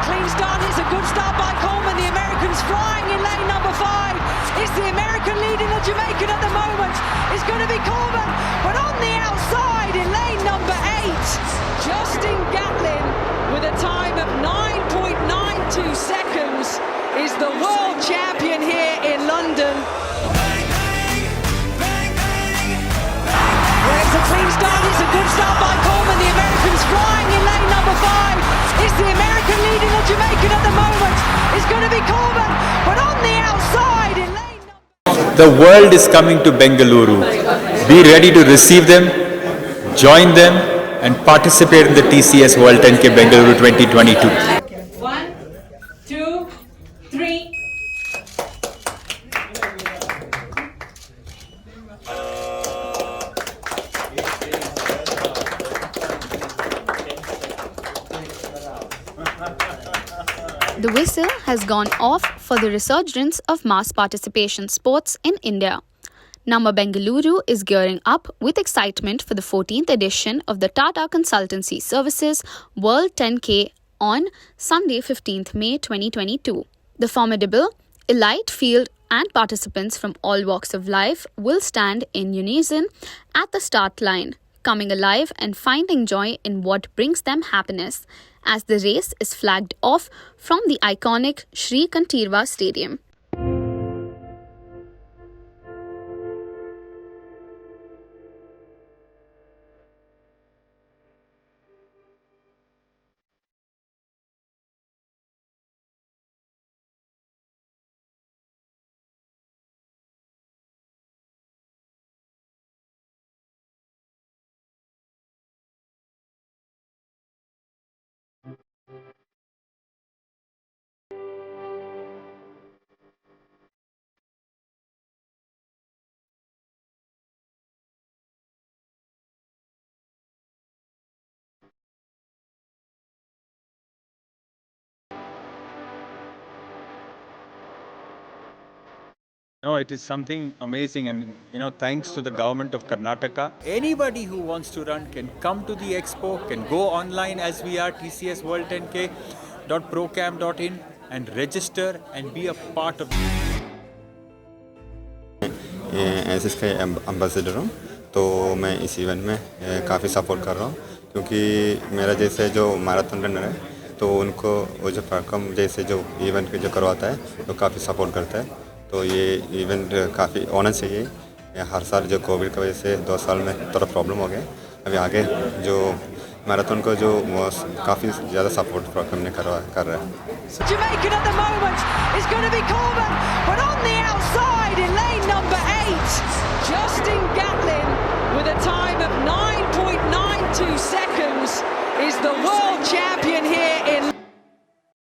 clean start. It's a good start by Coleman. The American's flying in lane number 5. It's the American leading the Jamaican at the moment. It's going to be Coleman, but on the outside in lane number 8, Justin Gatlin with a time of 9.92 seconds is the world champion here in London. It's a clean start, it's a good start by Coleman. The American's flying in lane number 5. It's the American leading the Jamaican at the moment. It's going to be Coleman, but on the outside in lane number... The world is coming to Bengaluru. Be ready to receive them, join them and participate in the TCS World 10K Bengaluru 2022. 1, 2, 3. The whistle has gone off for the resurgence of mass participation sports in India. Namma Bengaluru is gearing up with excitement for the 14th edition of the Tata Consultancy Services World 10K on Sunday 15th May 2022. The formidable, elite field and participants from all walks of life will stand in unison at the start line, coming alive and finding joy in what brings them happiness as the race is flagged off from the iconic Sri Kantirva Stadium. No, it is something amazing and thanks to the government of Karnataka. Anybody who wants to run can come to the expo, can go online as we are TCS World 10K.procam.in and register and be a part of S इसका ambassador हूँ तो मैं इस event में काफ़ी support कर रहा हूँ क्योंकि मेरा जैसे जो मैराथन रनर है तो उनको वो जो प्रोग्राम जैसे जो इवेंट जो करवाता है तो काफ़ी सपोर्ट करता है तो ये इवेंट काफ़ी होना चाहिए। हर साल जो कोविड की वजह से 2 साल में थोड़ा प्रॉब्लम हो गया, अभी आगे जो मैराथन को जो काफ़ी ज़्यादा सपोर्ट प्रोग्राम ने कर रहा है।